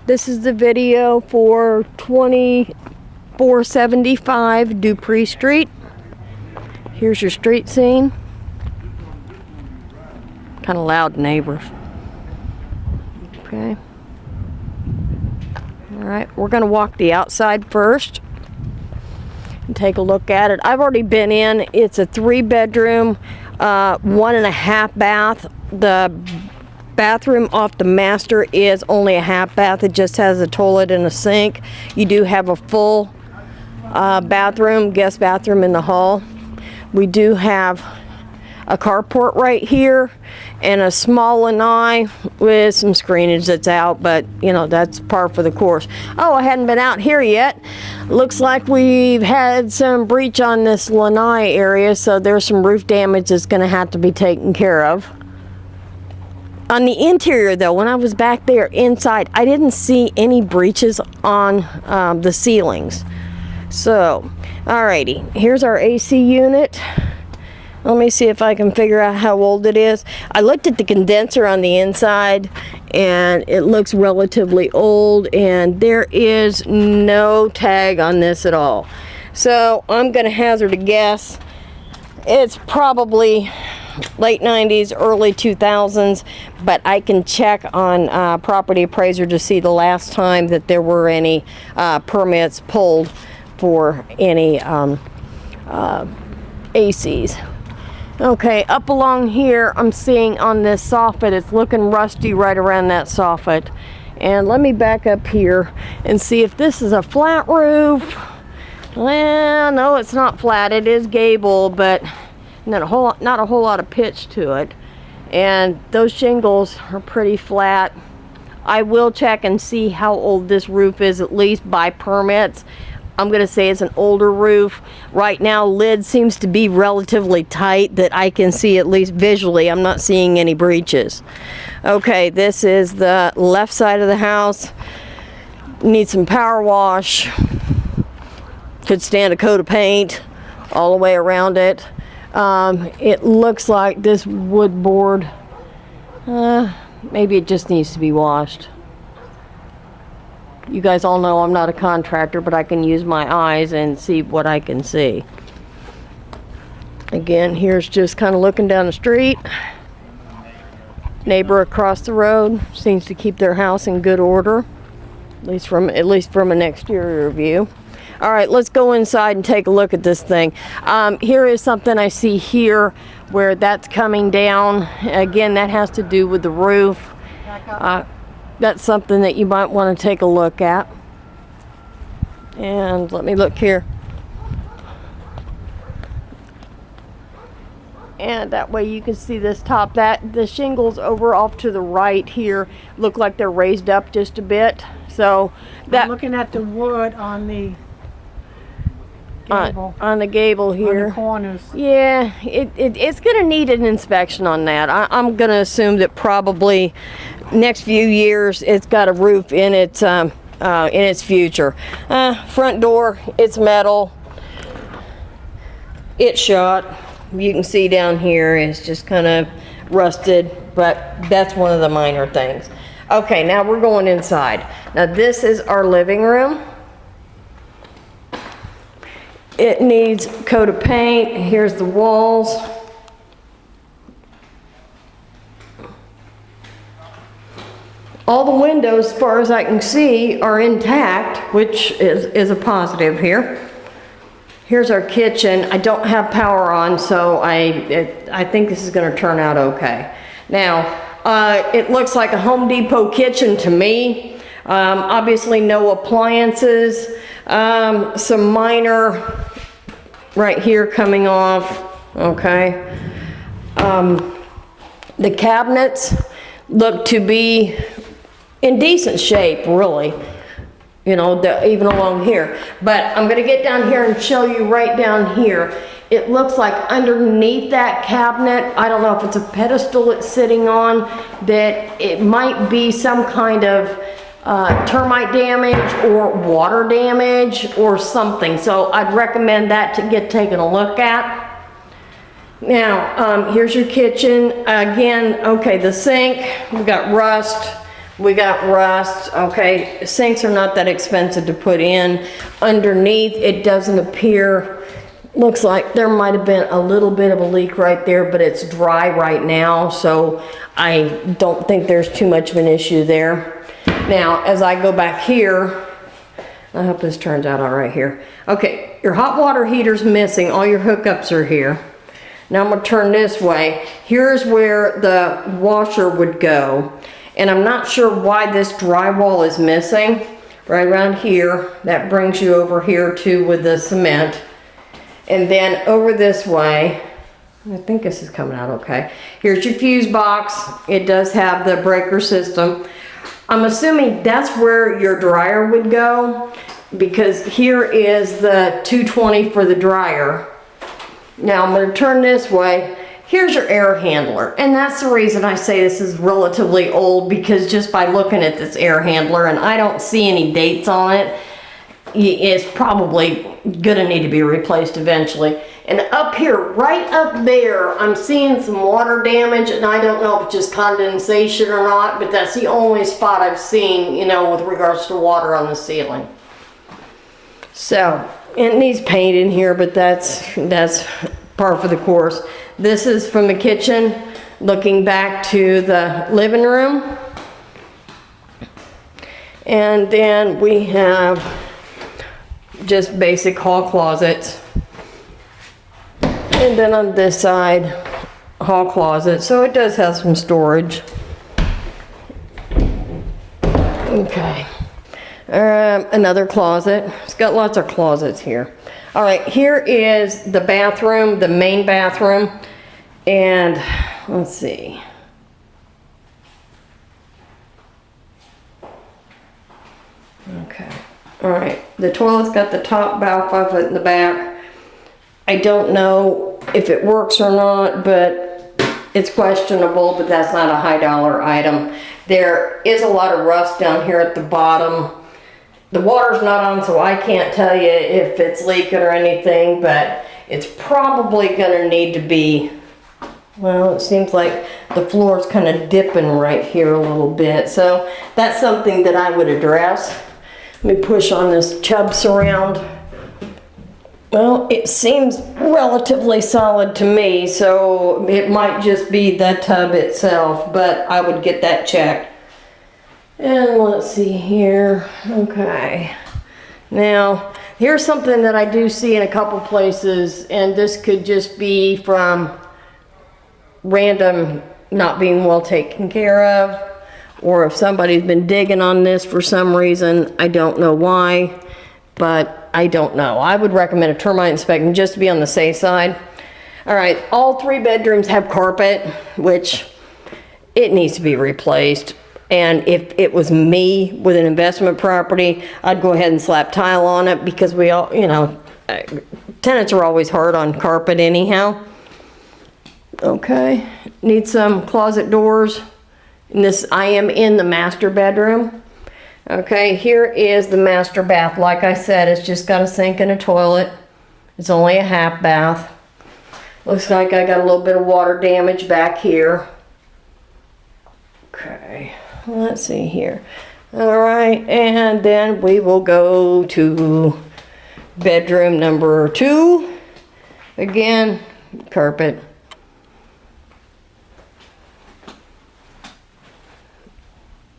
This is the video for 2475 Dupree Street. Here's your street scene. Kind of loud neighbors. Okay. Alright, we're going to walk the outside first and take a look at it. I've already been in. It's a 3-bedroom, 1.5 bath. The bathroom off the master is only a half bath. It just has a toilet and a sink. You do have a full bathroom, guest bathroom in the hall. We do have a carport right here and a small lanai with some screenage that's out, but you know, that's par for the course. Oh, I hadn't been out here yet. Looks like we've had some breach on this lanai area, so there's some roof damage that's going to have to be taken care of. On the interior though, when I was back there inside, I didn't see any breaches on the ceilings. So, alrighty, here's our AC unit. Let me see if I can figure out how old it is. I looked at the condenser on the inside and it looks relatively old, and there is no tag on this at all. So I'm gonna hazard a guess. It's probably late 90s, early 2000s, but I can check on Property Appraiser to see the last time that there were any permits pulled for any ACs. Okay, up along here, I'm seeing on this soffit, it's looking rusty right around that soffit. And let me back up here and see if this is a flat roof. Well, no, it's not flat. It is gable, but not a whole lot of pitch to it. And those shingles are pretty flat. I will check and see how old this roof is, at least by permits. I'm going to say it's an older roof. Right now, lid seems to be relatively tight that I can see, at least visually. I'm not seeing any breaches. Okay, this is the left side of the house. Needs some power wash. Could stand a coat of paint all the way around it. It looks like this wood board, maybe it just needs to be washed. You guys all know I'm not a contractor, but I can use my eyes and see what I can see. Again, here's just kind of looking down the street. Neighbor across the road seems to keep their house in good order, at least from an exterior view. All right, let's go inside and take a look at this thing. Here is something I see here where that's coming down. Again, that has to do with the roof. That's something that you might want to take a look at. And let me look here. And that way you can see this top. The shingles over off to the right here look like they're raised up just a bit. So that I'm looking at the wood on the gable. On the gable here. On the corners. Yeah, it's going to need an inspection on that. I'm going to assume that probably next few years it's got a roof in its future. Front door, it's metal. It's shot. You can see down here it's just kind of rusted, but that's one of the minor things. Okay, now we're going inside. Now this is our living room. It needs a coat of paint. Here's the walls. All the windows, as far as I can see, are intact, which is a positive here. Here's our kitchen. I don't have power on, so I think this is going to turn out okay. Now, it looks like a Home Depot kitchen to me. Obviously no appliances. Some minor right here coming off, okay. The cabinets look to be in decent shape, really, you know, even along here. But I'm going to get down here and show you right down here. It looks like underneath that cabinet, I don't know if it's a pedestal it's sitting on, that it might be some kind of termite damage or water damage or something. So I'd recommend that to get taken a look at. Now, here's your kitchen. Again, okay, the sink, we've got rust. We got rust, okay. Sinks are not that expensive to put in. Underneath, it doesn't appear, looks like there might have been a little bit of a leak right there, but it's dry right now, so I don't think there's too much of an issue there. Now, as I go back here, I hope this turns out all right here. Okay, your hot water heater's missing. All your hookups are here. Now I'm gonna turn this way. Here's where the washer would go. And I'm not sure why this drywall is missing. Right around here, that brings you over here too with the cement. And then over this way, I think this is coming out okay. Here's your fuse box. It does have the breaker system. I'm assuming that's where your dryer would go, because here is the 220 for the dryer. Now I'm going to turn this way. Here's your air handler, and that's the reason I say this is relatively old, because just by looking at this air handler, and I don't see any dates on it, it's probably gonna need to be replaced eventually. And up here, right up there, I'm seeing some water damage, and I don't know if it's just condensation or not, but that's the only spot I've seen, you know, with regards to water on the ceiling. So, it needs paint in here, but that's par for the course. This is from the kitchen, looking back to the living room. And then we have just basic hall closets. And then on this side, hall closet. So it does have some storage. Okay. Another closet. It's got lots of closets here. All right, here is the bathroom, the main bathroom. And let's see. Okay. All right. The toilet's got the top valve 5 foot in the back. I don't know if it works or not, but it's questionable, but that's not a high dollar item. There is a lot of rust down here at the bottom. The water's not on, so I can't tell you if it's leaking or anything, but it's probably gonna need to be, well, it seems like the floor's kind of dipping right here a little bit. So that's something that I would address. Let me push on this tub surround. Well, it seems relatively solid to me, so it might just be the tub itself, but I would get that checked. And let's see here. Okay. Now, here's something that I do see in a couple places, and this could just be from random not being well taken care of, or if somebody's been digging on this for some reason. I don't know why, but I don't know. I would recommend a termite inspection just to be on the safe side. All right, all 3 bedrooms have carpet, which it needs to be replaced. And if it was me with an investment property, I'd go ahead and slap tile on it, because we all, you know, tenants are always hard on carpet anyhow. Okay, need some closet doors. And this, I am in the master bedroom. Okay, here is the master bath. Like I said, it's just got a sink and a toilet. It's only a half bath. Looks like I got a little bit of water damage back here. Okay, let's see here. All right, and then we will go to bedroom number 2. Again, carpet.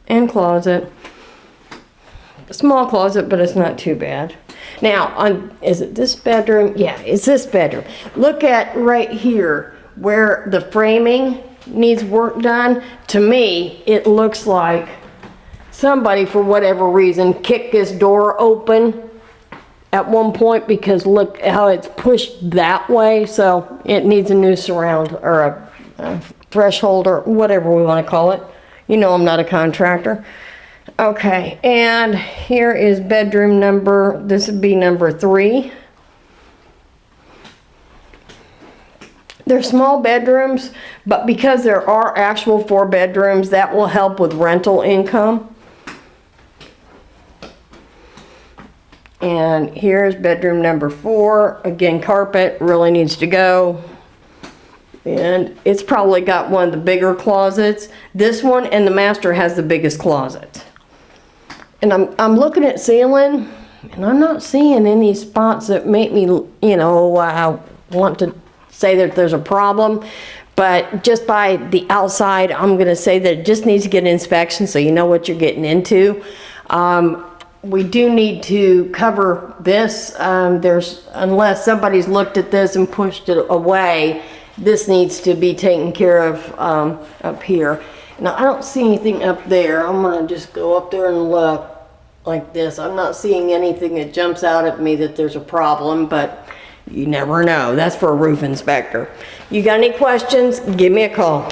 And closet. A small closet, but it's not too bad. Now, is it this bedroom? Yeah, it's this bedroom. Look at right here where the framing needs work done. To me, it looks like somebody, for whatever reason, kicked this door open at one point, because look how it's pushed that way. So it needs a new surround, or a threshold, or whatever we want to call it. You know I'm not a contractor. Okay, and here is bedroom number, this would be number 3. They're small bedrooms, but because there are actual 4 bedrooms, that will help with rental income. And here's bedroom number 4. Again, carpet really needs to go. And it's probably got one of the bigger closets. This one and the master has the biggest closet. And I'm looking at ceiling, and I'm not seeing any spots that make me, you know, want to say that there's a problem. But just by the outside, I'm going to say that it just needs to get an inspection so you know what you're getting into. We do need to cover this. Unless somebody's looked at this and pushed it away, this needs to be taken care of up here. Now, I don't see anything up there. I'm going to just go up there and look like this. I'm not seeing anything that jumps out at me that there's a problem, but you never know. That's for a roof inspector. You got any questions? Give me a call.